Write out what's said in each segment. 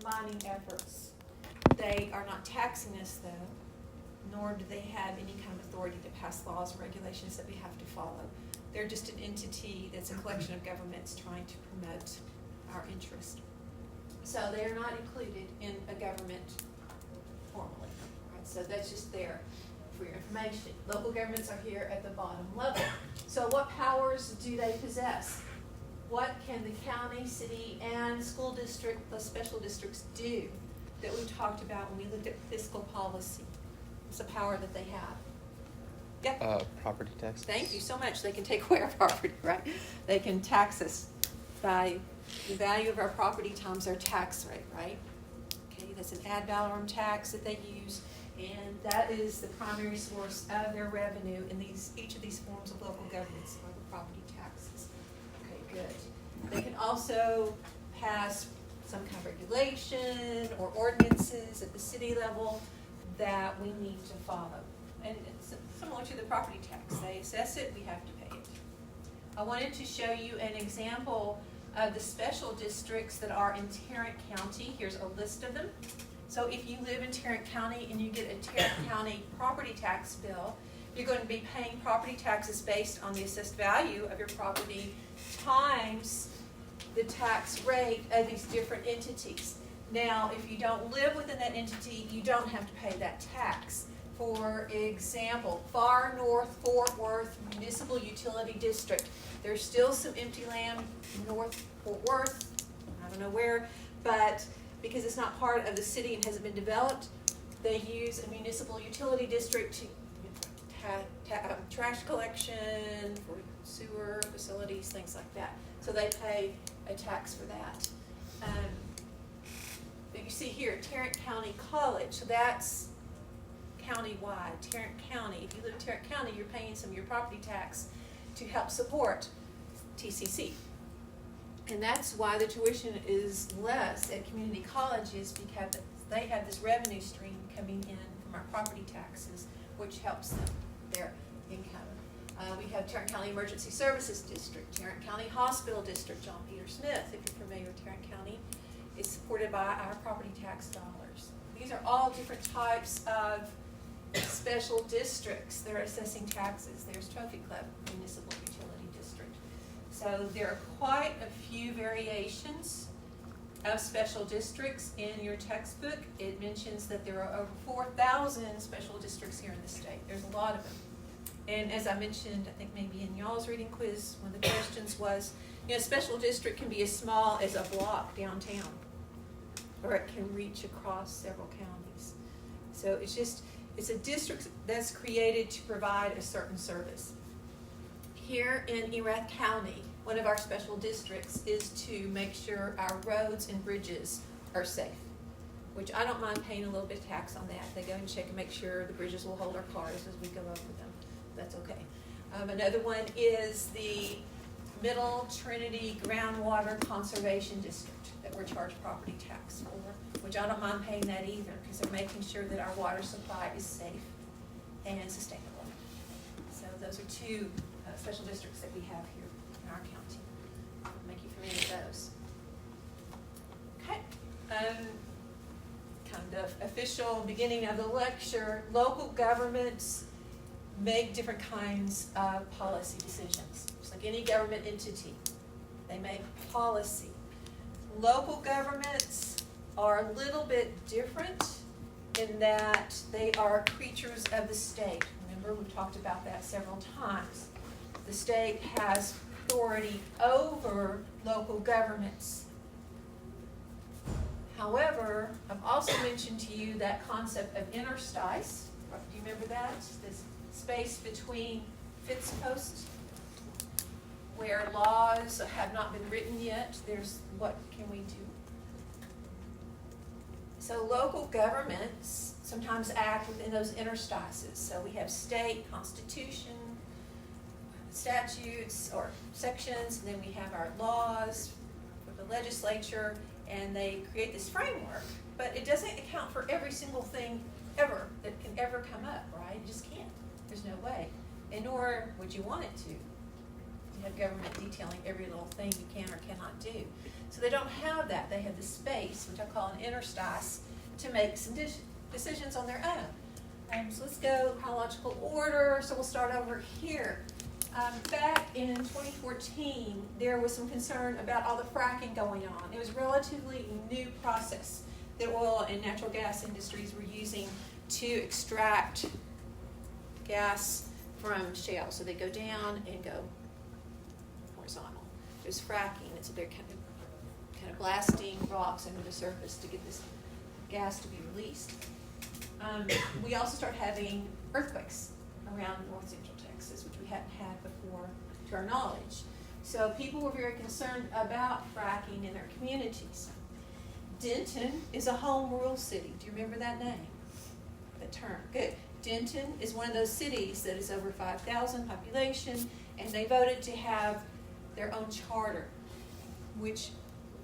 defining efforts. They are not taxing us though, nor do they have any kind of authority to pass laws or regulations that we have to follow. They're just an entity that's a collection of governments trying to promote our interest. So they are not included in a government formally. Right? So that's just there for your information. Local governments are here at the bottom level. So what powers do they possess? What can the county, city, and school district, the special districts do that we talked about when we looked at fiscal policy? It's a power that they have. Yep. Property tax. Thank you so much. They can take away our property, right? They can tax us by the value of our property times our tax rate, right? Okay, that's an ad valorem tax that they use, and that is the primary source of their revenue in each of these forms of local governments, are the property taxes. Okay, good. They can also pass some kind of regulation or ordinances at the city level that we need to follow. And it's similar to the property tax. They assess it, we have to pay it. I wanted to show you an example of the special districts that are in Tarrant County. Here's a list of them. So if you live in Tarrant County and you get a Tarrant County property tax bill, you're going to be paying property taxes based on the assessed value of your property times the tax rate of these different entities. Now, if you don't live within that entity, you don't have to pay that tax. For example, Far North Fort Worth Municipal Utility District. There's still some empty land north Fort Worth, I don't know where, but because it's not part of the city and hasn't been developed, they use a municipal utility district to trash collection, for sewer facilities, things like that. So they pay a tax for that. But you see here, Tarrant County College, so that's county-wide, Tarrant County. If you live in Tarrant County, you're paying some of your property tax to help support TCC. And that's why the tuition is less at community colleges, because they have this revenue stream coming in from our property taxes, which helps them, their income. We have Tarrant County Emergency Services District, Tarrant County Hospital District, John Peter Smith, if you're familiar with Tarrant County, is supported by our property tax dollars. These are all different types of special districts. They're assessing taxes. There's Trophy Club Municipal Utility District. So there are quite a few variations of special districts in your textbook. It mentions that there are over 4,000 special districts here in the state. There's a lot of them. And as I mentioned, I think maybe in y'all's reading quiz, one of the questions was, you know, special district can be as small as a block downtown, or it can reach across several counties. So it's a district that's created to provide a certain service. Here in Erath County, one of our special districts is to make sure our roads and bridges are safe, which I don't mind paying a little bit of tax on that. They go and check and make sure the bridges will hold our cars as we go over them. That's okay. Another one is the Middle Trinity Groundwater Conservation District that we're charged property tax for, which I don't mind paying that either, because they're making sure that our water supply is safe and sustainable. So those are two special districts that we have here in our county. I'll make you familiar with those. Okay. Kind of official beginning of the lecture. Local governments make different kinds of policy decisions. Just like any government entity, they make policy. Local governments are a little bit different in that they are creatures of the state. Remember, we've talked about that several times. The state has authority over local governments. However, I've also mentioned to you that concept of interstice. Do you remember that? This space between fence posts where laws have not been written yet. There's what can we do? So local governments sometimes act within those interstices. So we have state constitution, statutes or sections, and then we have our laws with the legislature, and they create this framework. But it doesn't account for every single thing ever that can ever come up, right? It just can't. There's no way. And nor would you want it to. You have government detailing every little thing you can or cannot do. So they don't have that. They have the space, which I call an interstice, to make some decisions on their own. So let's go chronological order. So we'll start over here. Back in 2014, there was some concern about all the fracking going on. It was a relatively new process that oil and natural gas industries were using to extract gas from shale. So they go down and go horizontal. There's fracking. It's they're kind of blasting rocks under the surface to get this gas to be released. We also start having earthquakes around north central Texas, which we hadn't had before to our knowledge. So people were very concerned about fracking in their communities. Denton is a home rule city. Do you remember that name? That term? Good. Denton is one of those cities that is over 5,000 population, and they voted to have their own charter, which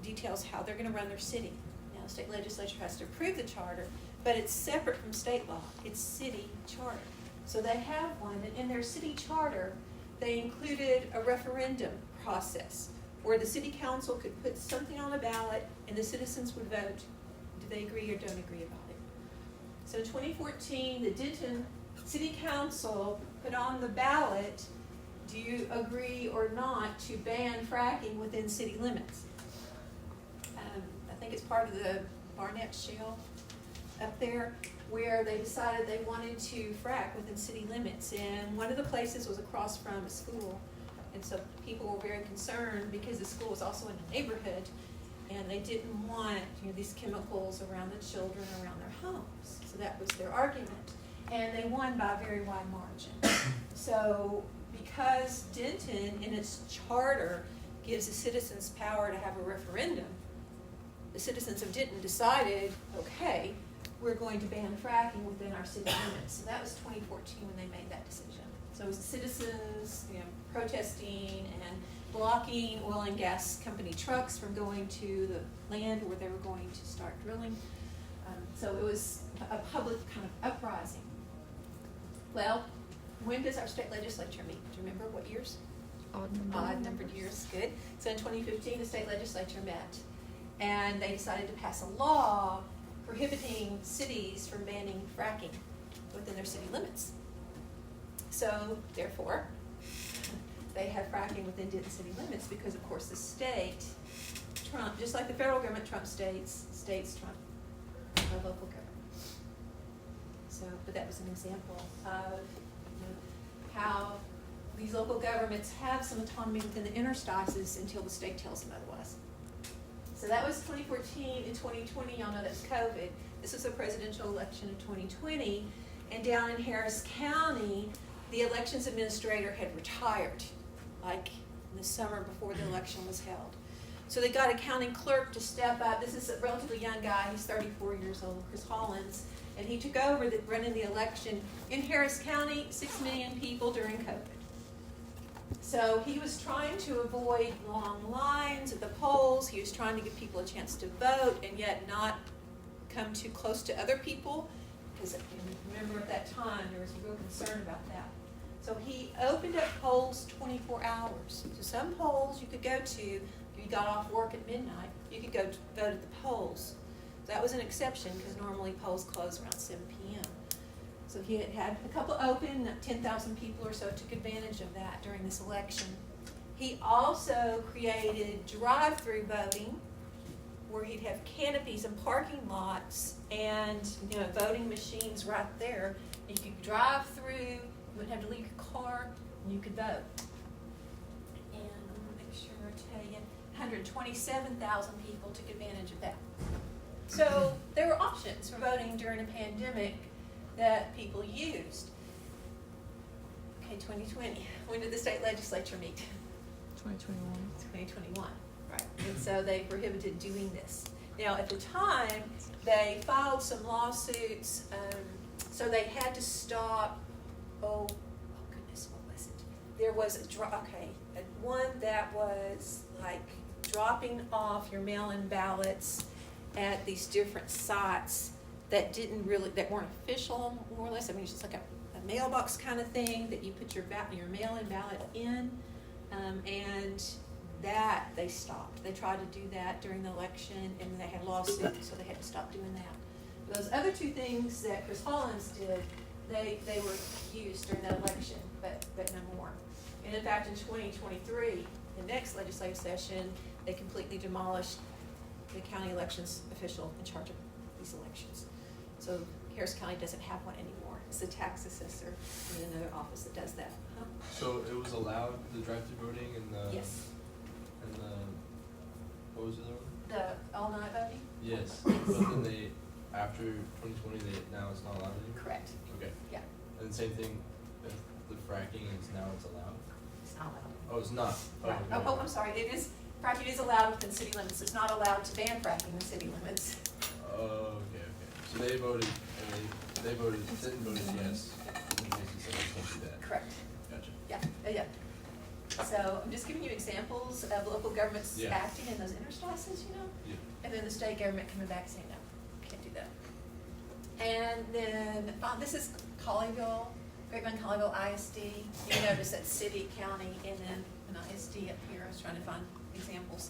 details how they're going to run their city. Now, the state legislature has to approve the charter, but it's separate from state law. It's city charter. So they have one, and in their city charter, they included a referendum process where the city council could put something on a ballot and the citizens would vote. Do they agree or don't agree about it? So in 2014, the Denton City Council put on the ballot, do you agree or not to ban fracking within city limits? I think it's part of the Barnett Shale up there, where they decided they wanted to frack within city limits. And one of the places was across from a school. And so people were very concerned because the school was also in a neighborhood, and they didn't want these chemicals around the children, around their homes. So that was their argument. And they won by a very wide margin. So because Denton, in its charter, gives the citizens power to have a referendum, the citizens of Denton decided, okay, we're going to ban fracking within our city limits. So that was 2014 when they made that decision. So it was the citizens protesting and blocking oil and gas company trucks from going to the land where they were going to start drilling. So it was a public kind of uprising. Well, when does our state legislature meet? Do you remember what years? Odd numbered years, good. So in 2015, the state legislature met, and they decided to pass a law prohibiting cities from banning fracking within their city limits. So, therefore, they have fracking within Denton city limits because, of course, the state trump, just like the federal government trumps states, states trump our local government. So, but that was an example of how these local governments have some autonomy within the interstices until the state tells them otherwise. So that was 2014. In 2020, y'all know that's COVID. This was a presidential election in 2020, and down in Harris County, the elections administrator had retired, like in the summer before the election was held. So they got a county clerk to step up. This is a relatively young guy. He's 34 years old, Chris Hollins, and he took over running the election in Harris County, 6 million people during COVID. So he was trying to avoid long lines at the polls. He was trying to give people a chance to vote and yet not come too close to other people, because remember at that time there was a real concern about that. So he opened up polls 24 hours. So some polls you could go to, if you got off work at midnight, you could go to vote at the polls. So that was an exception because normally polls close around 7 p.m. So he had a couple open, 10,000 people or so took advantage of that during this election. He also created drive-through voting, where he'd have canopies and parking lots and voting machines right there. You could drive through, you wouldn't have to leave your car, and you could vote. And I'm going to make sure I tell you, 127,000 people took advantage of that. So there were options for voting during a pandemic that people used. Okay, 2020. When did the state legislature meet? 2021. 2021, right. And so they prohibited doing this. Now, at the time, they filed some lawsuits, so they had to stop, oh goodness, what was it? There was one that was like dropping off your mail-in ballots at these different sites that weren't official, more or less. I mean, it's just like a mailbox kind of thing that you put your mail-in ballot in. And that they stopped. They tried to do that during the election, and then they had lawsuits, so they had to stop doing that. Those other two things that Chris Hollins did, they were used during that election, but no more. And in fact, in 2023, the next legislative session, they completely demolished the county elections official in charge of these elections. So Harris County doesn't have one anymore. It's the tax assessor in another office that does that. Huh? So it was allowed, the drive-through voting and the... Yes. And the... What was the other one? The all-night voting? Yes. But then they, after 2020, now it's not allowed anymore? Correct. Okay. Yeah. And same thing, if the fracking is now it's allowed? It's not allowed. Oh, it's not? Right. Okay. Oh, I'm sorry. It is, fracking is allowed within city limits. It's not allowed to ban fracking in city limits. Oh, okay. So they voted, they voted, Clinton voted yes, in case you said they can't do that. Correct. Gotcha. Yeah. So I'm just giving you examples of local governments Yeah. acting in those interstices, Yeah. and then the state government coming back saying, no, can't do that. And then, this is Colleyville, Grapevine Colleyville ISD. You notice that city, county, and then an ISD up here. I was trying to find examples.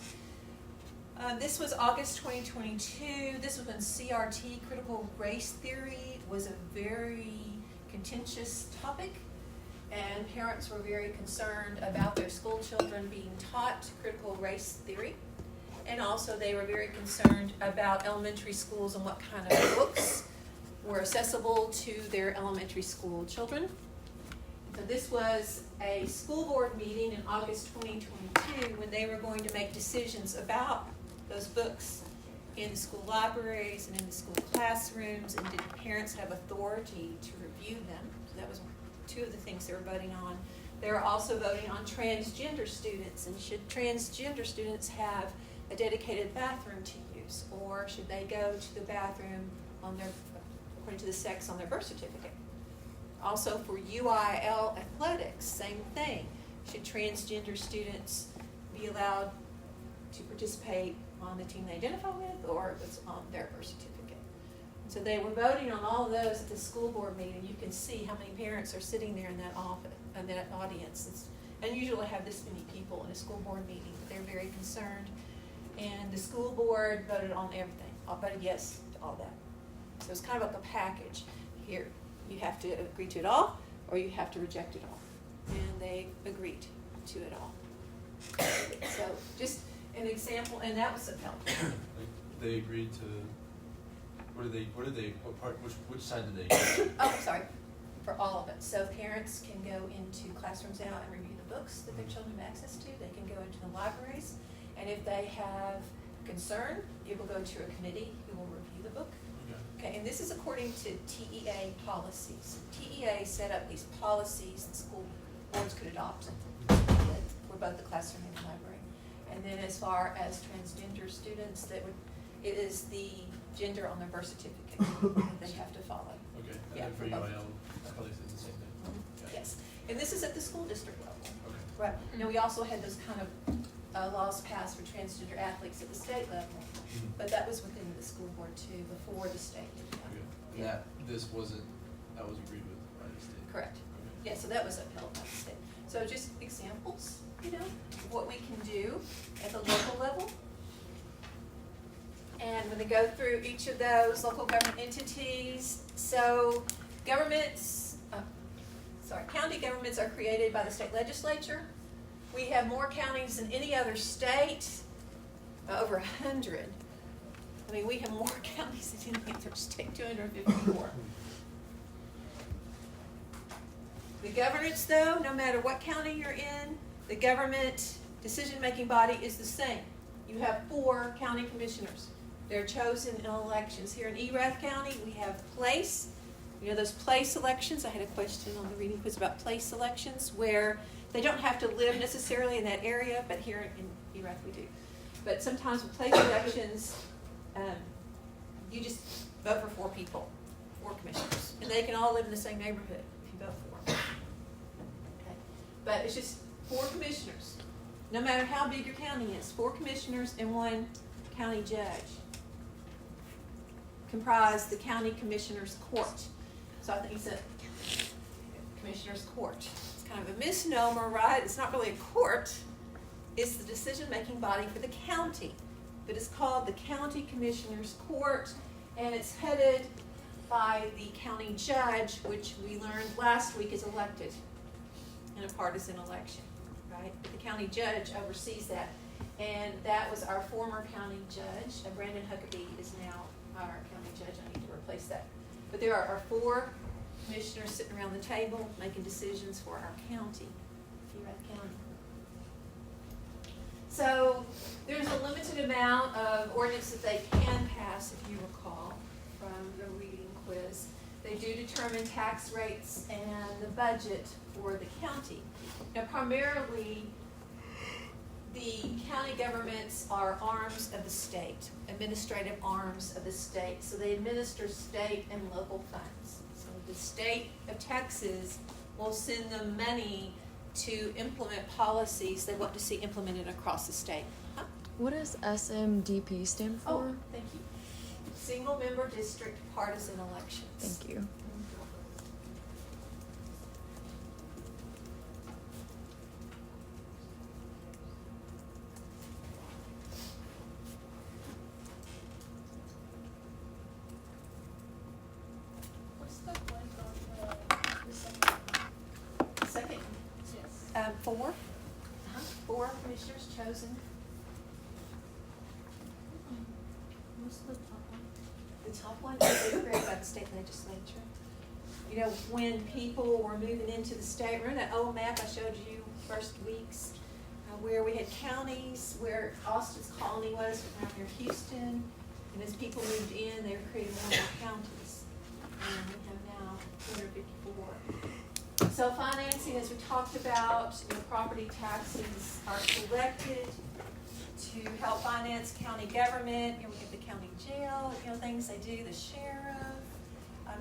This was August 2022. This was when CRT, critical race theory, was a very contentious topic, and parents were very concerned about their school children being taught critical race theory. And also they were very concerned about elementary schools and what kind of books were accessible to their elementary school children. So this was a school board meeting in August 2022 when they were going to make decisions about those books in the school libraries and in the school classrooms, and did parents have authority to review them? So that was two of the things they were voting on. They were also voting on transgender students, and should transgender students have a dedicated bathroom to use, or should they go to the bathroom on their, according to the sex on their birth certificate? Also for UIL athletics, same thing. Should transgender students be allowed to participate on the team they identify with, or if it's on their birth certificate? So they were voting on all of those at the school board meeting. You can see how many parents are sitting there in that office, in that audience. It's unusual to have this many people in a school board meeting, but they're very concerned. And the school board voted on everything, voted yes to all that. So it's kind of like a package. Here, you have to agree to it all, or you have to reject it all. And they agreed to it all. So just an example, and that was upheld. They agreed to, which side did they agree to? Oh, sorry, for all of it. So parents can go into classrooms now and review the books that their children have access to. They can go into the libraries, and if they have concern, it will go to a committee who will review the book. Okay, and this is according to TEA policies. TEA set up these policies that school boards could adopt for both the classroom and the library. And then as far as transgender students, it is the gender on their birth certificate that they have to follow. Okay, and Yeah, then for for both. UIL, that probably says the same thing. Mhm. Okay. Yes, and this is at the school district level. Okay. Right. Now, we also had those kind of laws passed for transgender athletes at the state level, but that was within the school board too, before the state did that. Okay. And Yeah. that was agreed with by the state? Correct. Okay. Yeah, so that was upheld by the state. So just examples, what we can do at the local level. And when they go through each of those local government entities, so county governments are created by the state legislature. We have more counties than any other state, over 100. I mean, we have more counties than any other state, 254. The governance, though, no matter what county you're in, the government decision-making body is the same. You have 4 county commissioners. They're chosen in elections. Here in Erath County, we have place. Those place elections. I had a question on the reading quiz about place elections, where they don't have to live necessarily in that area, but here in Erath we do. But sometimes with place elections, you just vote for 4 people, 4 commissioners, and they can all live in the same neighborhood if you vote for them. Okay. But it's just 4 commissioners. No matter how big your county is, 4 commissioners and 1 county judge comprise the county commissioners court. So I think he said commissioners court. kind of a misnomer, right? It's not really a court. It's the decision-making body for the county. But it's called the County Commissioners Court, and it's headed by the county judge, which we learned last week is elected in a partisan election, right? But the county judge oversees that. And that was our former county judge. Brandon Huckabee is now our county judge. I need to replace that. But there are 4 commissioners sitting around the table making decisions for our county, Erath County. So there's a limited amount of ordinance that they can pass, if you recall, from the reading quiz. They do determine tax rates and the budget for the county. Now, primarily, the county governments are arms of the state, administrative arms of the state. So they administer state and local funds. So the state of Texas will send them money to implement policies they want to see implemented across the state. Huh? What does SMDP stand for? Oh, thank you. Single member district partisan elections. Thank you. What's the blank on the second? Second, Yes. 4. 4 commissioners chosen. What's the top one? The top one is created by the state legislature. You know, when people were moving into the state, remember that old map I showed you first weeks, where we had counties, where Austin's colony was around near Houston, and as people moved in, they were creating more counties. And we have now 254. So financing, as we talked about, property taxes are collected to help finance county government. We have the county jail, things they do, the sheriff.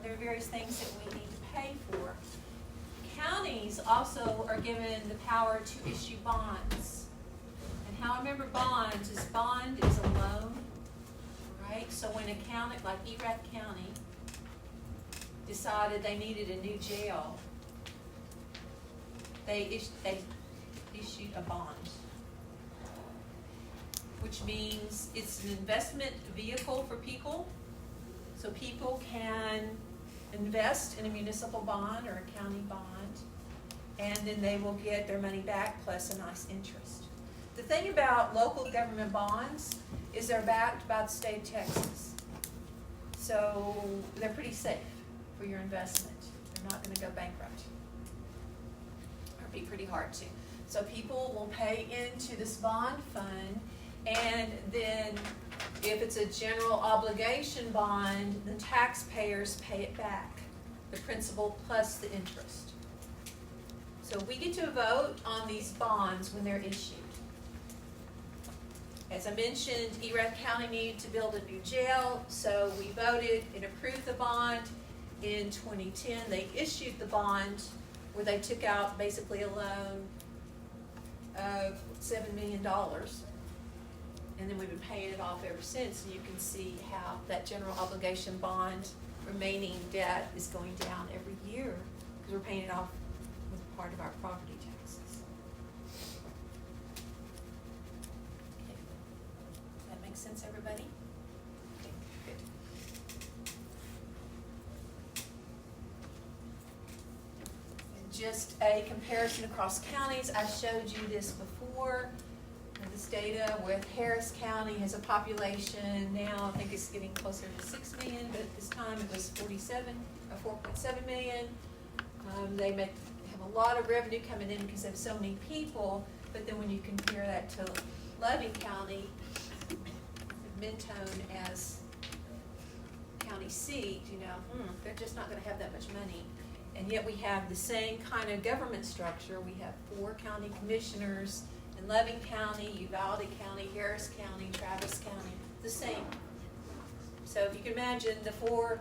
There are various things that we need to pay for. Counties also are given the power to issue bonds. And how I remember bonds is bond is a loan, right? So when a county, like Erath County, decided they needed a new jail, they issued a bond, which means it's an investment vehicle for people. So people can invest in a municipal bond or a county bond, and then they will get their money back plus a nice interest. The thing about local government bonds is they're backed by the state of Texas. So they're pretty safe for your investment. They're not going to go bankrupt. Or be pretty hard to. So people will pay into this bond fund, and then if it's a general obligation bond, the taxpayers pay it back, the principal plus the interest. So we get to vote on these bonds when they're issued. As I mentioned, Erath County needed to build a new jail, so we voted and approved the bond. In 2010, they issued the bond where they took out basically a loan of $7 million. And then we've been paying it off ever since, and you can see how that general obligation bond remaining debt is going down every year because we're paying it off with part of our property taxes. Okay. That makes sense, everybody? Okay, good. And just a comparison across counties. I showed you this before. This data with Harris County has a population now, I think it's getting closer to 6 million, but at this time it was 4.7 million. They have a lot of revenue coming in because they have so many people, but then when you compare that to Loving County, Mentone as county seat, they're just not going to have that much money. And yet we have the same kind of government structure. We have 4 county commissioners in Loving County, Uvalde County, Harris County, Travis County, the same. So if you can imagine, the 4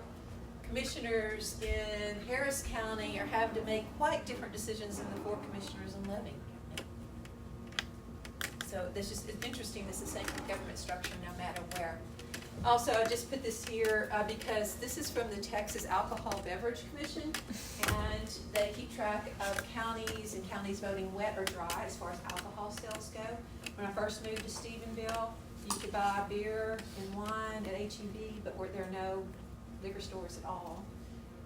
commissioners in Harris County are having to make quite different decisions than the 4 commissioners in Loving County. So it's interesting, it's the same government structure no matter where. Also, I just put this here because this is from the Texas Alcohol Beverage Commission, and they keep track of counties and counties voting wet or dry as far as alcohol sales go. When I first moved to Stephenville, you could buy beer and wine at H-E-B, but there are no liquor stores at all.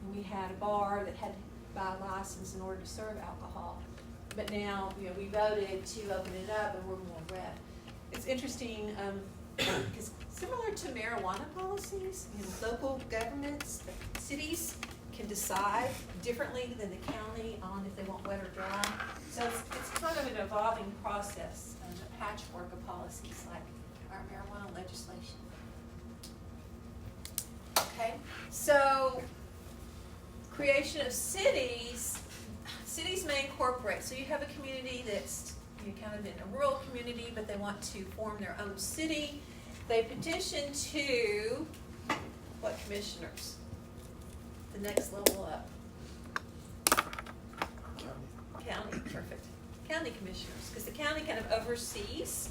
And we had a bar that had to buy a license in order to serve alcohol. But now, we voted to open it up, and we're more red. It's interesting, because similar to marijuana policies, local governments, cities can decide differently than the county on if they want wet or dry. So it's kind of an evolving process, a patchwork of policies like our marijuana legislation. Okay, so creation of cities. Cities may incorporate. So you have a community that's kind of in a rural community, but they want to form their own city. They petition to what commissioners? The next level up. County, perfect. County commissioners, because the county kind of oversees,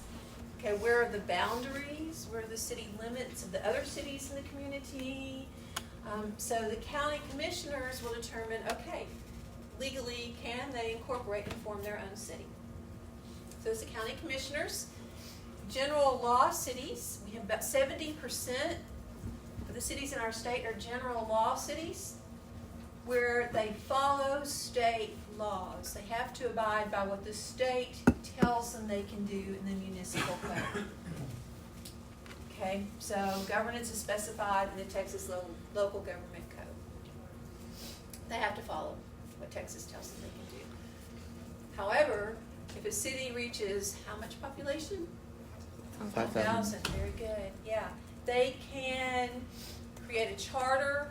okay, where are the boundaries, where are the city limits of the other cities in the community. So the county commissioners will determine, okay, legally, can they incorporate and form their own city? So it's the county commissioners. General law cities, we have about 70% of the cities in our state are general law cities, where they follow state laws. They have to abide by what the state tells them they can do in the municipal code. Okay, so governance is specified in the Texas local government code. They have to follow what Texas tells them they can do. However, if a city reaches how much population? 5,000. Very good. Yeah, they can create a charter,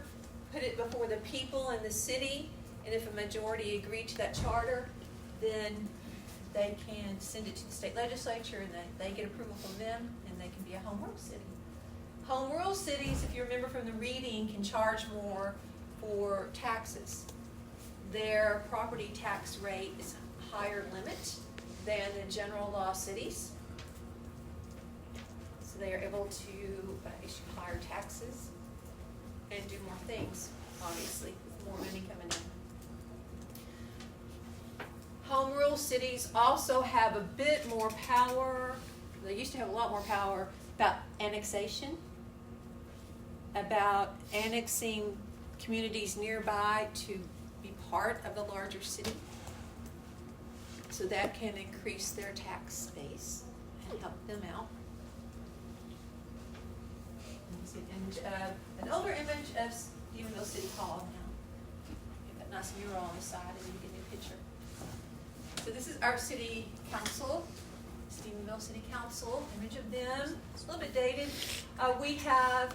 put it before the people in the city, and if a majority agree to that charter, then they can send it to the state legislature, and they get approval from them, and they can be a home rule city. Home rule cities, if you remember from the reading, can charge more for taxes. Their property tax rate is a higher limit than the general law cities. So they are able to issue higher taxes and do more things, obviously, with more money coming in. Home rule cities also have a bit more power. They used to have a lot more power about annexation, about annexing communities nearby to be part of the larger city. So that can increase their tax base and help them out. And an older image of Stephenville City Hall now. You've got a nice mural on the side, and you get a new picture. So this is our city council, Stephenville City Council, image of them. It's a little bit dated. We have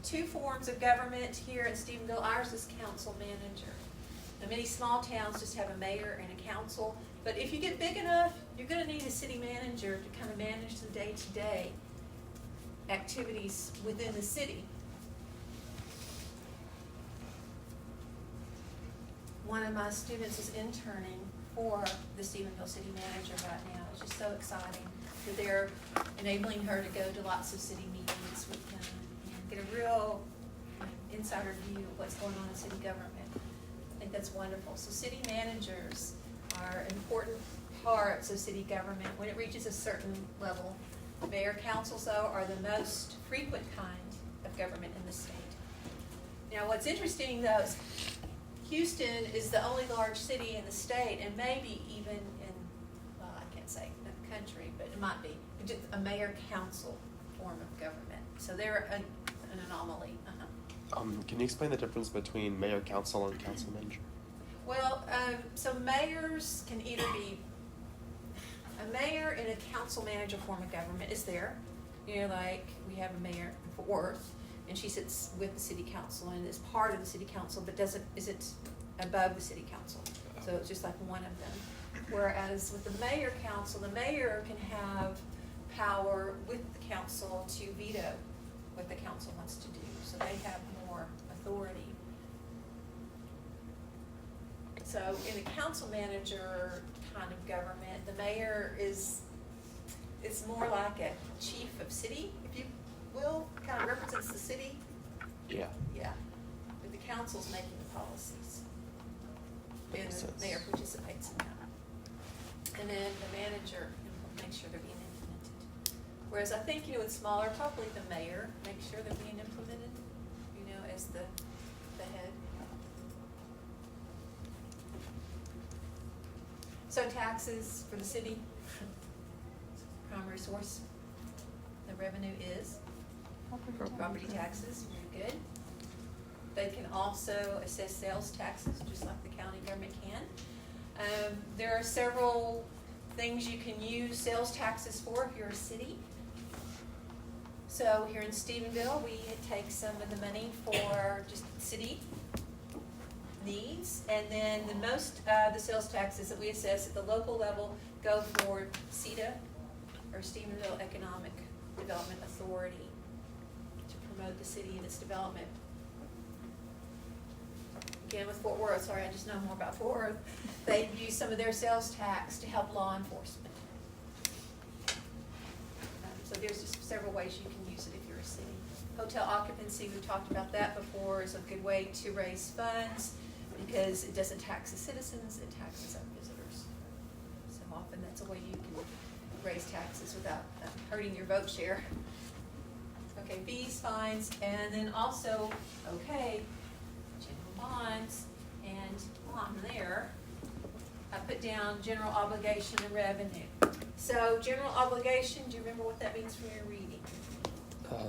two forms of government here in Stephenville. Ours is council manager. Now, many small towns just have a mayor and a council, but if you get big enough, you're going to need a city manager to kind of manage the day-to-day activities within the city. One of my students is interning for the Stephenville City Manager right now. It's just so exciting that they're enabling her to go to lots of city meetings with them and get a real insider view of what's going on in city government. I think that's wonderful. So city managers are important parts of city government when it reaches a certain level. Mayor councils, though, are the most frequent kind of government in the state. Now, what's interesting, though, is Houston is the only large city in the state, and maybe even in, well, I can't say the country, but it might be, just a mayor-council form of government. So they're an anomaly. Can you explain the difference between mayor, council, and council manager? Well, so mayors can either be, a mayor and a council manager form of government is there. You know, like we have a mayor in Fort Worth, and she sits with the city council and is part of the city council, but isn't above the city council. So it's just like one of them. Whereas with the mayor council, the mayor can have power with the council to veto what the council wants to do. So they have more authority. So in a council manager kind of government, the mayor it's more like a chief of city, if you Will kind of represents the city, Yeah. yeah, but the council's making the policies. And Makes the sense. mayor participates in that. And then the manager makes sure they're being implemented. Whereas I think, with smaller, probably the mayor makes sure they're being implemented, as the head. So taxes for the city, primary source, the revenue is property taxes, very good. They can also assess sales taxes, just like the county government can. There are several things you can use sales taxes for if you're a city. So here in Stephenville, we take some of the money for just city needs, and then the sales taxes that we assess at the local level go for CETA, or Stephenville Economic Development Authority, to promote the city and its development. Again, with Fort Worth, sorry, I just know more about Fort Worth, they use some of their sales tax to help law enforcement. So there's just several ways you can use it if you're a city. Hotel occupancy, we talked about that before, is a good way to raise funds because it doesn't tax the citizens, it taxes our visitors. So often that's a way you can raise taxes without hurting your vote share. Okay, fees, fines, and then also, general bonds, and on there, I put down general obligation and revenue. So general obligation, do you remember what that means from your reading?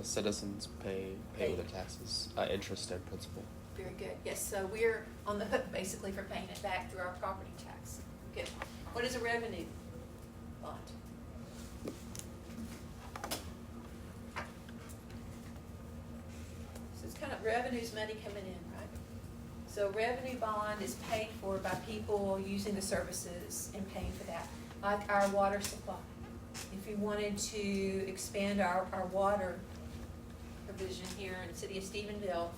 Citizens pay with their taxes, interest and principal. Very good, yes, so we're on the hook basically for paying it back through our property tax. Good. What is a revenue bond? So it's kind of revenue's money coming in, right? So revenue bond is paid for by people using the services and paying for that, like our water supply. If we wanted to expand our water provision here in the city of Stephenville,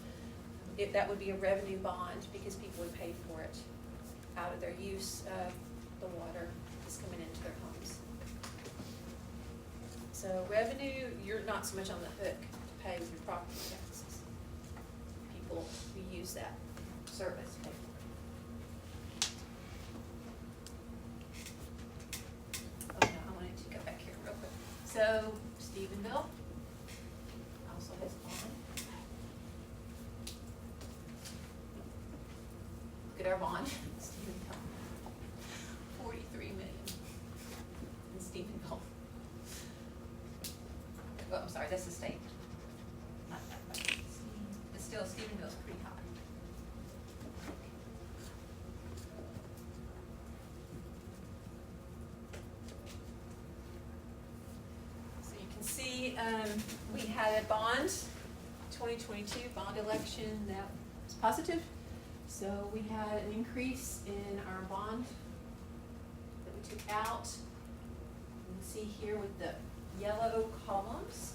that would be a revenue bond because people would pay for it out of their use of the water that's coming into their homes. So revenue, you're not so much on the hook to pay with your property taxes. People who use that service pay for it. Oh no, I wanted to go back here real quick. So Stephenville also has bond. Look at our bond, Stephenville. 43 million in Stephenville. Oh, I'm sorry, that's the state. Not that much. But still, Stephenville's pretty high. So you can see we had a bond, 2022 bond election that was positive. So we had an increase in our bond that we took out. You can see here with the yellow columns.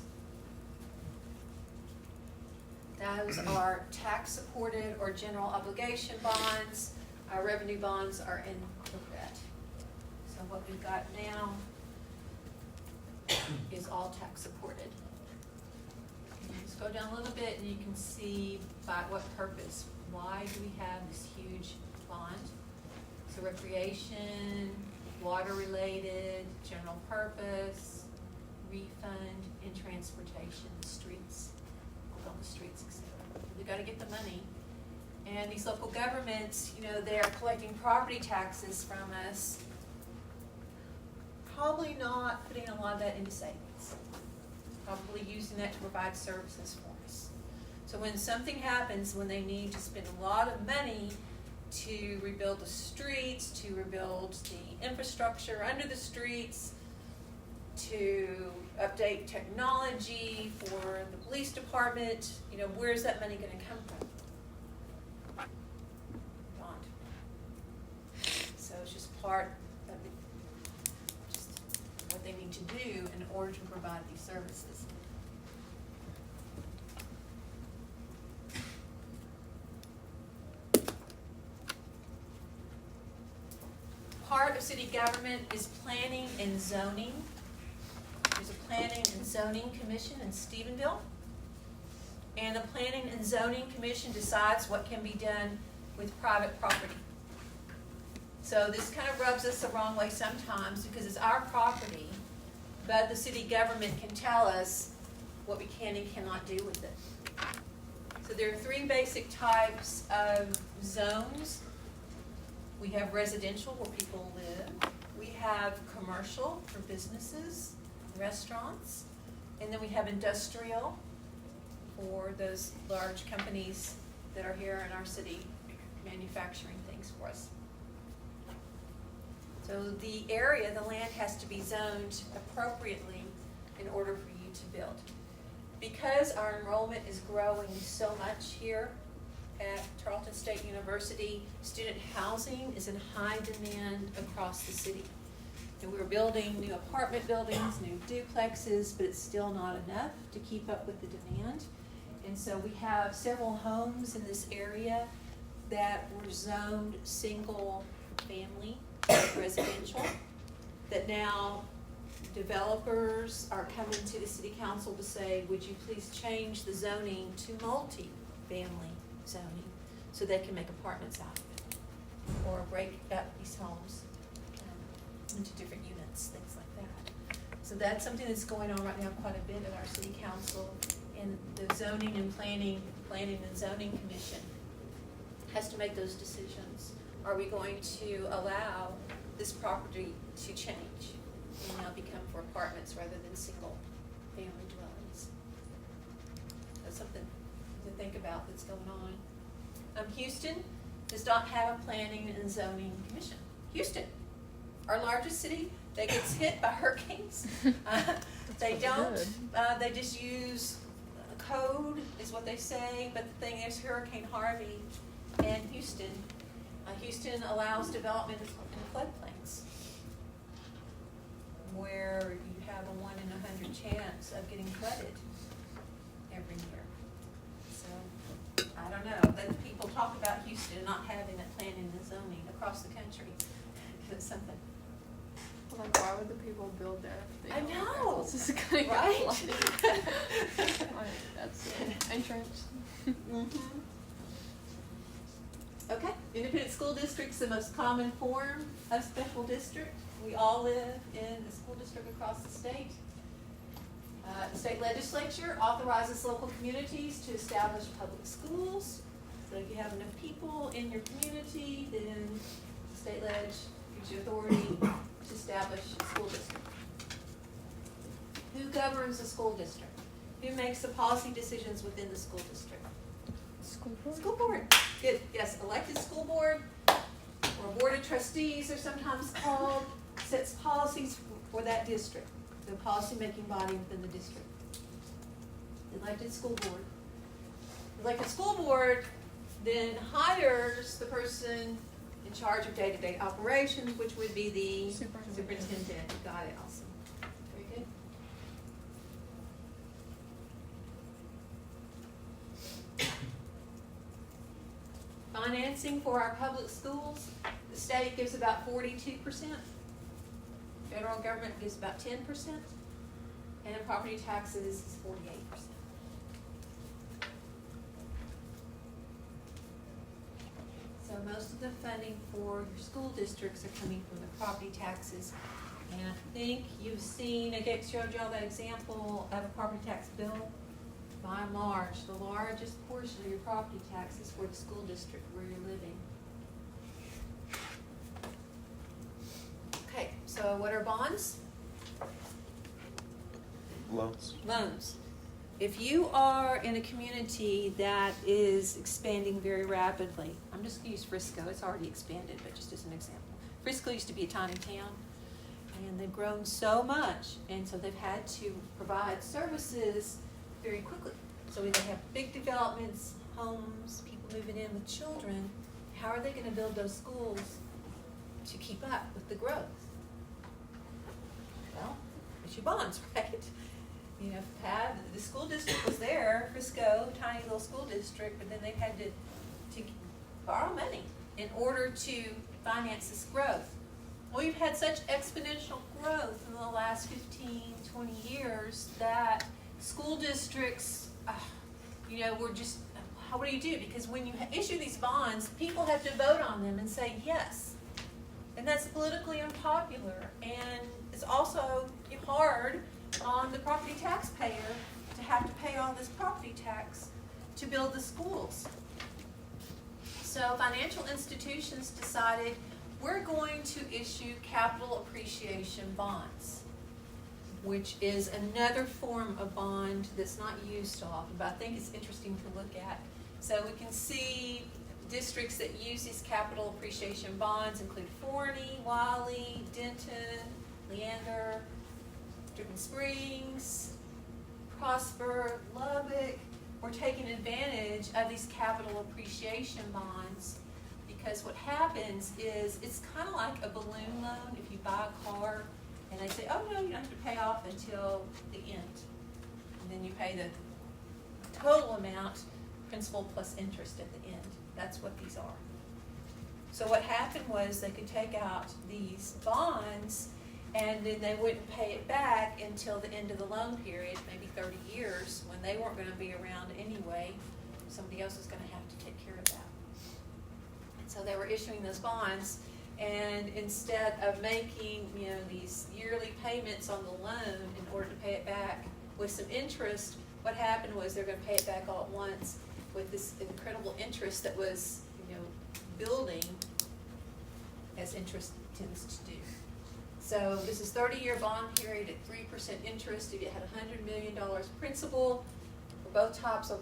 Those are tax supported or general obligation bonds. Our revenue bonds are in the red. So what we've got now is all tax supported. Let's go down a little bit and you can see by what purpose. Why do we have this huge bond? So recreation, water related, general purpose, refund, and transportation, streets, on the streets, etc. We gotta get the money. And these local governments, they're collecting property taxes from us, probably not putting a lot of that into savings, probably using that to provide services for us. So when something happens, when they need to spend a lot of money to rebuild the streets, to rebuild the infrastructure under the streets, to update technology for the police department, where's that money gonna come from? Bond. So it's just part of just what they need to do in order to provide these services. Part of city government is planning and zoning. There's a Planning and Zoning Commission in Stephenville. And the Planning and Zoning Commission decides what can be done with private property. So this kind of rubs us the wrong way sometimes because it's our property, but the city government can tell us what we can and cannot do with it. So there are three basic types of zones. We have residential where people live. We have commercial for businesses, restaurants. And then we have industrial for those large companies that are here in our city manufacturing things for us. So the area, the land has to be zoned appropriately in order for you to build. Because our enrollment is growing so much here at Tarleton State University, student housing is in high demand across the city. And we're building new apartment buildings, new duplexes, but it's still not enough to keep up with the demand. And so we have several homes in this area that were zoned single family residential, that now developers are coming to the city council to say, would you please change the zoning to multi-family zoning so they can make apartments out of it, or break up these homes into different units, things like that. So that's something that's going on right now quite a bit at our city council, and the zoning and planning and zoning commission has to make those decisions. Are we going to allow this property to change and now become for apartments rather than single family dwellings? That's something to think about that's going on. Houston does not have a planning and zoning commission. Houston, our largest city that gets hit by hurricanes. They don't, they just use code is what they say, but the thing is Hurricane Harvey and Houston. Houston allows development in floodplains where you have a 1 in 100 chance of getting flooded every year. So, I don't know, but people talk about Houston not having a planning and zoning across the country. It's something. Like, why would the people build there if they I don't know, their house is gonna get right? flooded? Like, that's entrance. Mm-hmm. Okay, independent school district's the most common form of special district. We all live in a school district across the state. The state legislature authorizes local communities to establish public schools. So if you have enough people in your community, then the state ledge gives you authority to establish a school district. Who governs the school district? Who makes the policy decisions within the school district? School board? School board. Good. Yes, elected school board, or board of trustees are sometimes called, sets policies for that district, the policy-making body within the district. Elected school board. Elected school board then hires the person in charge of day-to-day operations, which would be the superintendent. You got it. Awesome. Very good. Financing for our public schools, the state gives about 42%. Federal government gives about 10%. And property taxes is 48%. So most of the funding for your school districts are coming from the property taxes. And I think you've seen, I showed y'all that example of a property tax bill. By and large, the largest portion of your property tax is for the school district where you're living. Okay, so what are bonds? Loans. Loans. If you are in a community that is expanding very rapidly, I'm just going to use Frisco, it's already expanded, but just as an example. Frisco used to be a tiny town, and they've grown so much, and so they've had to provide services very quickly. So they have big developments, homes, people moving in with children. How are they going to build those schools to keep up with the growth? Well, it's your bonds, right? You know, the school district was there, Frisco, tiny little school district, but then they've had to borrow money in order to finance this growth. We've had such exponential growth in the last 15, 20 years that school districts, we're just, what do you do? Because when you issue these bonds, people have to vote on them and say yes. And that's politically unpopular, and it's also hard on the property taxpayer to have to pay all this property tax to build the schools. So financial institutions decided we're going to issue capital appreciation bonds, which is another form of bond that's not used so often, but I think it's interesting to look at. So we can see districts that use these capital appreciation bonds include Forney, Wiley, Denton, Leander, Dripping Springs, Prosper, Lubbock. We're taking advantage of these capital appreciation bonds because what happens is it's kind of like a balloon loan if you buy a car and they say, oh no, you don't have to pay off until the end. And then you pay the total amount, principal plus interest at the end. That's what these are. So what happened was they could take out these bonds and then they wouldn't pay it back until the end of the loan period, maybe 30 years, when they weren't going to be around anyway. Somebody else was going to have to take care of that. And so they were issuing those bonds, and instead of making these yearly payments on the loan in order to pay it back with some interest, what happened was they're going to pay it back all at once with this incredible interest that was building as interest tends to do. So this is 30-year bond period at 3% interest. If you had $100 million principal for both types of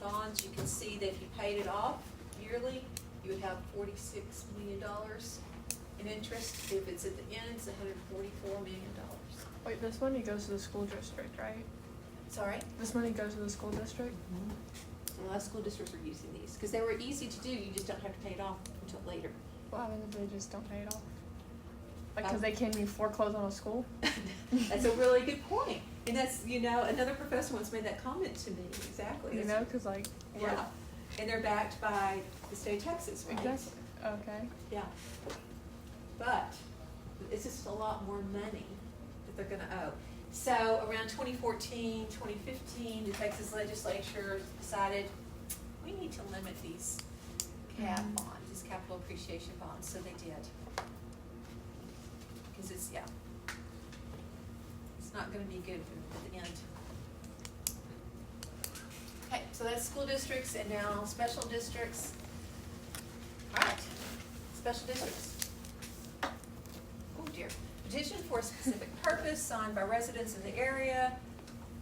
bonds, you can see that if you paid it off yearly, you would have $46 million in interest. If it's at the end, it's $144 million. Wait, this money goes to the school district, right? Sorry? This money goes to the school district? A lot of school districts are using these because they were easy to do. You just don't have to pay it off until later. What happens if they just don't pay it off? Like, because they can't even foreclose on a school? That's a really good point. And that's, another professor once made that comment to me. Exactly. Because like... Yeah. And they're backed by the state of Texas, right? Exactly. Okay. Yeah. But it's just a lot more money that they're going to owe. So around 2014, 2015, the Texas legislature decided we need to limit these CAP bonds, these capital appreciation bonds. So they did. Because it's not going to be good at the end. Okay, so that's school districts and now special districts. All right, special districts. Oh dear. Petition for a specific purpose signed by residents in the area.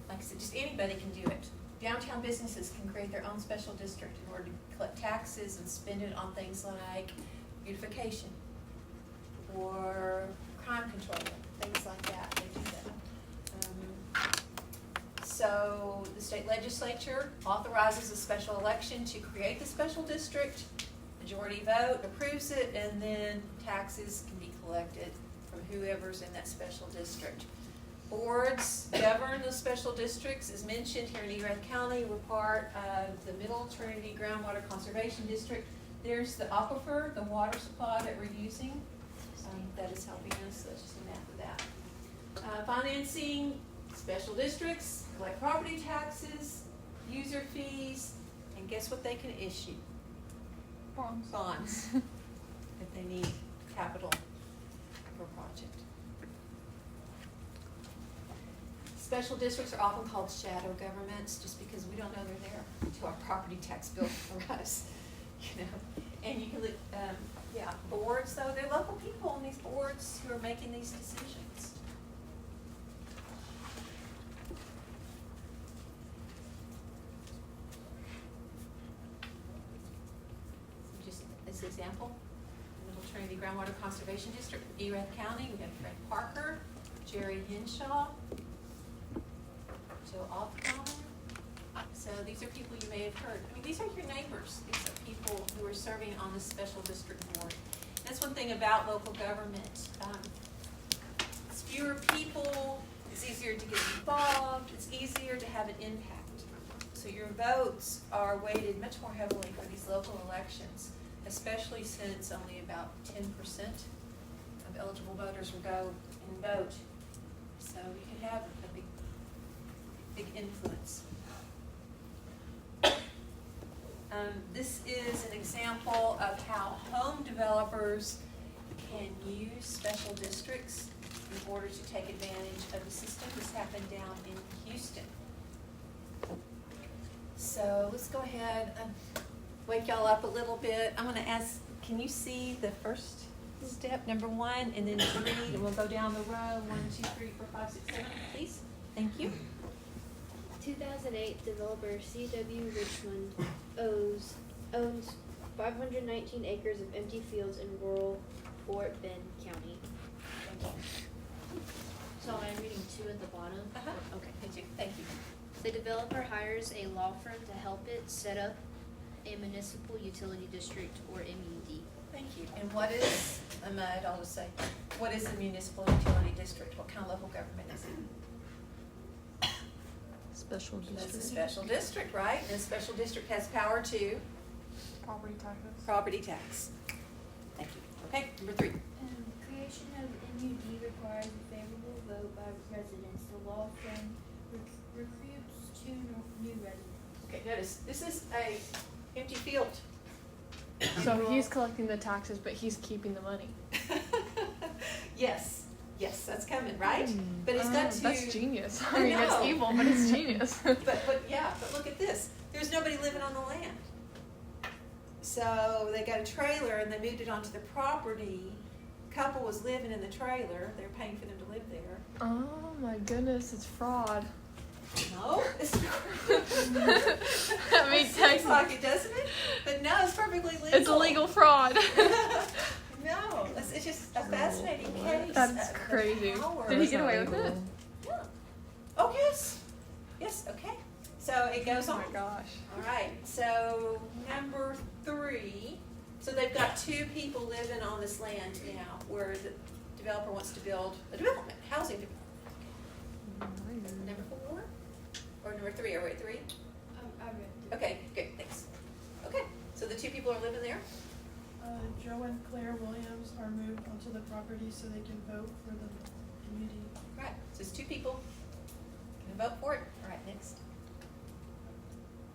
Like I said, just anybody can do it. Downtown businesses can create their own special district in order to collect taxes and spend it on things like beautification or crime control, things like that. They do that. So the state legislature authorizes a special election to create the special district. Majority vote approves it, and then taxes can be collected from whoever's in that special district. Boards govern the special districts. As mentioned, here in Erath County, we're part of the Middle Trinity Groundwater Conservation District. There's the aquifer, the water supply that we're using. That is helping us. That's just a map of that. Financing special districts, collect property taxes, user fees, and guess what they can issue? Bonds. If they need capital for a project. Special districts are often called shadow governments just because we don't know they're there to our property tax bill for us. And you can look, boards, though, they're local people on these boards who are making these decisions. Just as an example, Middle Trinity Groundwater Conservation District, Erath County, we have Fred Parker, Jerry Henshaw, Joe Alcon. So these are people you may have heard. I mean, these are your neighbors. These are people who are serving on the special district board. That's one thing about local government. It's fewer people. It's easier to get involved. It's easier to have an impact. So your votes are weighted much more heavily for these local elections, especially since only about 10% eligible voters will go and vote. So we could have a big influence. This is an example of how home developers can use special districts in order to take advantage of the system. This happened down in Houston. So let's go ahead and wake y'all up a little bit. I'm gonna ask, can you see the first step, number 1, and then read, and we'll go down the row, 1, 2, 3, 4, 5, 6, 7, please. Thank you. 2008 developer CW Richmond owns 519 acres of empty fields in rural Fort Bend County. Thank you. So am I reading 2 at the bottom? Uh-huh. Okay. Thank you. The developer hires a law firm to help it set up a municipal utility district, or MUD. Thank you. And what is, I'll just say, what is the municipal utility district? What kind of local government is it? Special That's a district. special district, right? And a special district has power to Property taxes. property tax. Thank you. Okay, number 3. Creation of MUD requires a favorable vote by residents. The law firm recruits 2 new residents. Okay, notice, this is a empty field. So he's collecting the taxes, but he's keeping the money. Yes, that's coming, right? But he's got to. That's genius. I I mean, it's know. evil, but it's genius. But look at this. There's nobody living on the land. So they got a trailer and they moved it onto the property. Couple was living in the trailer. They're paying for them to live there. Oh my goodness, it's fraud. No, it's not. I mean, It seems like it, doesn't it? But no, it's perfectly legal. it's illegal fraud. No, it's just a fascinating case. That's of the crazy. power. Did he get away with it? Yeah. Oh, yes. Yes, okay. So it goes Oh on. my gosh. All right, so number 3. So they've got 2 people living on this land now where the developer wants to build a development, housing development. Number 4? Or number 3? Are we at 3? I read Okay, good, thanks. Okay, so the 2 people are living there? Joe and Claire Williams are moved onto the property so they can vote for the community. Right, so it's 2 people. Can I vote for it? All right, next.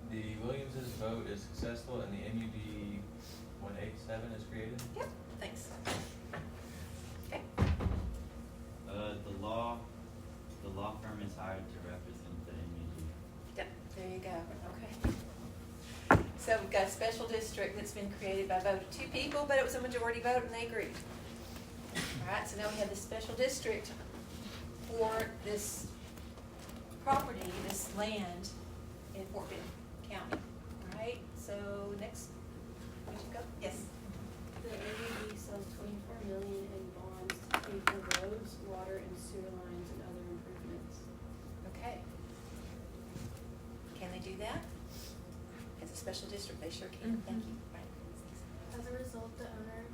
The Williams's vote is successful and the MUD 187 is created. Yep, thanks. Okay. The law firm is hired to represent the MUD. Yep, there you go, okay. So we've got a special district that's been created by vote of 2 people, but it was a majority vote and they agreed. All right, so now we have this special district for this property, this land in Fort Bend County. All right, so next, where'd you go? Yes. The MUD sells $24 million in bonds to pay for roads, water, and sewer lines and other improvements. Okay. Can they do that? As a special district, they sure can. Thank you. Right. As a result, the owner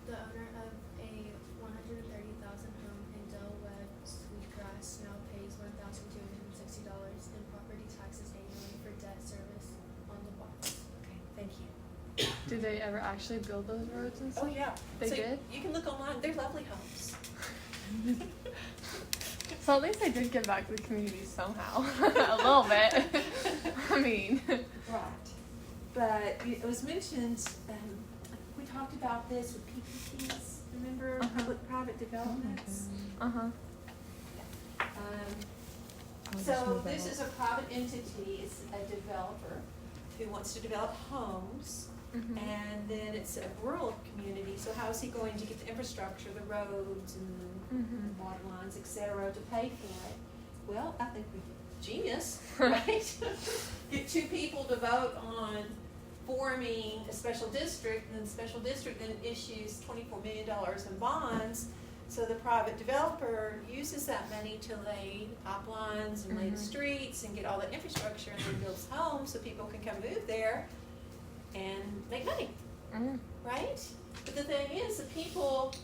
of a 130,000 home in Del Webb, Sweetgrass now pays $1,260 in property taxes annually for debt service on the bonds. Okay, thank you. Did they ever actually build those roads and stuff? Oh, yeah. They So did? You can look online. They're lovely homes. So at least they did give back to the community somehow. A little bit. I mean. Right. But it was mentioned, we talked about this with PPPs, remember, public-private developments? Uh-huh. So this is a private entity, it's a developer who wants to develop homes, Mhm. and then it's a rural community, so how is he going to get the infrastructure, the roads and Mhm. water lines, et cetera, to pay for it? Well, I think genius, right? Get 2 people to vote on forming a special district, and then the special district then issues $24 million in bonds. So the private developer uses that money to lay pipelines and lay the Mhm. streets and get all the infrastructure and then builds homes so people can come move there and make money, Mm. right? But the thing is, the people,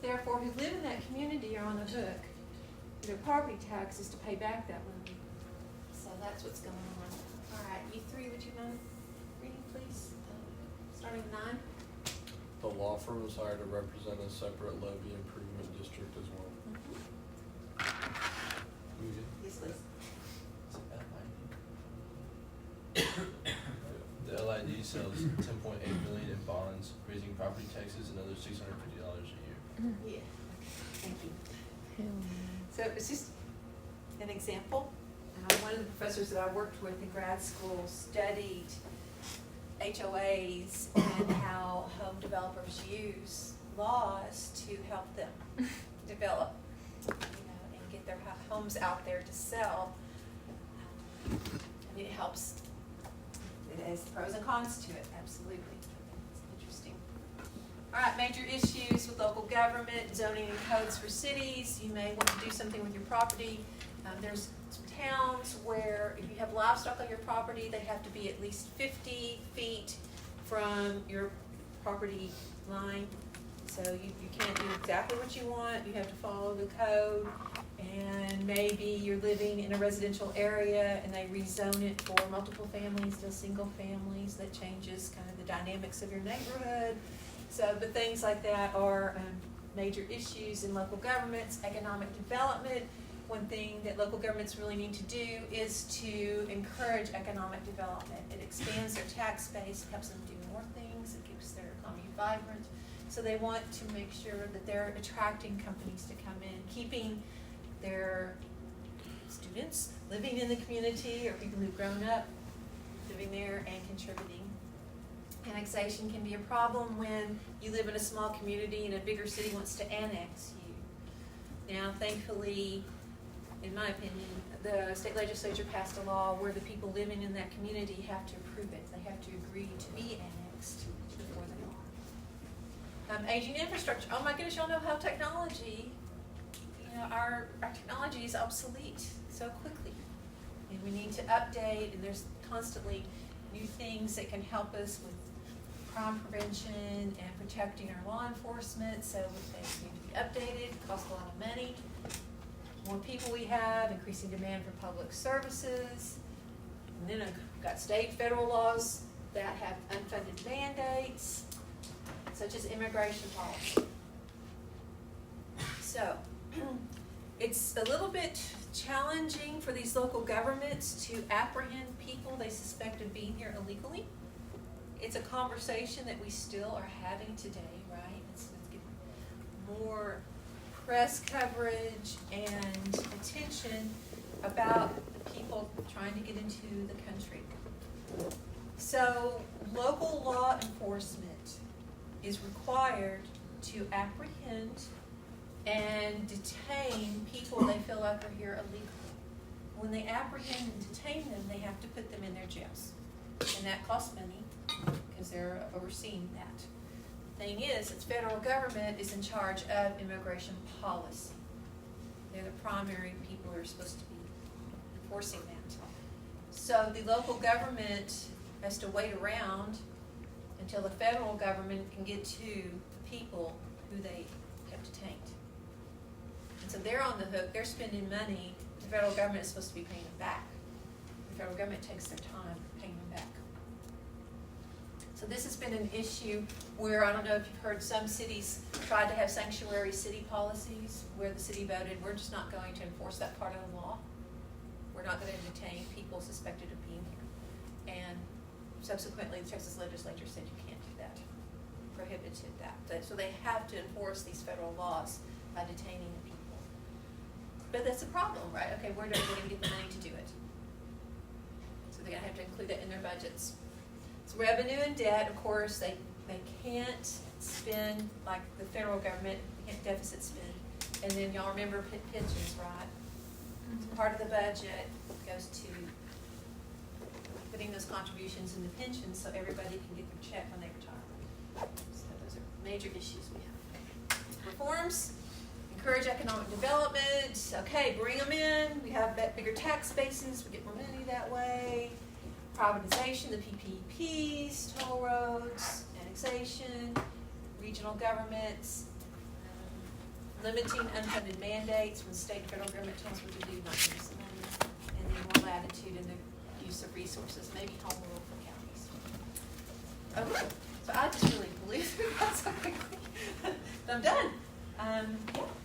therefore, who live in that community are on the hook for their property taxes to pay back that money. So that's what's going on. All right, you 3, would you mind reading, please? Starting with 9. the law firm is hired to represent a separate levy improvement district as well. We good? Yes, Liz. The LID sells 10.8 million in bonds, raising property taxes another $650 a year. Yeah, thank you. So it's just an example. One of the professors that I worked with in grad school studied HOAs and how home developers use laws to help them develop, and get their homes out there to sell. I mean, it helps. It has pros and cons to it, absolutely. It's interesting. All right, major issues with local government, zoning and codes for cities. You may want to do something with your property. There's some towns where if you have livestock on your property, they have to be at least 50 feet from your property line. So you can't do exactly what you want. You have to follow the code. And maybe you're living in a residential area and they rezone it for multiple families to single families. That changes kind of the dynamics of your neighborhood. So, but things like that are major issues in local governments. Economic development. One thing that local governments really need to do is to encourage economic development. It expands their tax base, helps them do more things, it keeps their economy vibrant. So they want to make sure that they're attracting companies to come in, keeping their students living in the community or people who've grown up living there and contributing. Annexation can be a problem when you live in a small community and a bigger city wants to annex you. Now, thankfully, in my opinion, the state legislature passed a law where the people living in that community have to approve it. They have to agree to be annexed before they are. Aging infrastructure. Oh my goodness, y'all know how technology, our technology is obsolete so quickly. And we need to update, and there's constantly new things that can help us with crime prevention and protecting our law enforcement. So they need to be updated, cost a lot of money. More people we have, increasing demand for public services. And then I've got state, federal laws that have unfunded mandates, such as immigration policy. So, it's a little bit challenging for these local governments to apprehend people they suspect of being here illegally. It's a conversation that we still are having today, right? It's getting more press coverage and attention about people trying to get into the country. So, local law enforcement is required to apprehend and detain people they feel like are here illegally. When they apprehend and detain them, they have to put them in their jails. And that costs money because they're overseeing that. The thing is, the federal government is in charge of immigration policy. They're the primary people who are supposed to be enforcing that. So the local government has to wait around until the federal government can get to the people who they have detained. And so they're on the hook, they're spending money, the federal government is supposed to be paying them back. The federal government takes their time paying them back. So this has been an issue where, I don't know if you've heard, some cities tried to have sanctuary city policies where the city voted, we're just not going to enforce that part of the law. We're not going to detain people suspected of being here. And subsequently, the Texas legislature said you can't do that, prohibited that. So they have to enforce these federal laws by detaining the people. But that's a problem, right? Okay, where are they going to get the money to do it? So they're going to have to include that in their budgets. So revenue and debt, of course, they can't spend like the federal government, they can't deficit spend. And then y'all remember pensions, right? So part of the budget goes to putting those contributions in the pensions so everybody can get their check when they retire. So those are major issues we have. Reforms, encourage economic development. Okay, bring them in. We have bigger tax bases. We get more money that way. Privatization, the PPPs, toll roads, annexation, regional governments, limiting unfunded mandates when state and federal government tells us what to do, not give us the money, and then more latitude in the use of resources, maybe home rule for counties. Okay, so I just really believe we've got some I'm done. Yeah.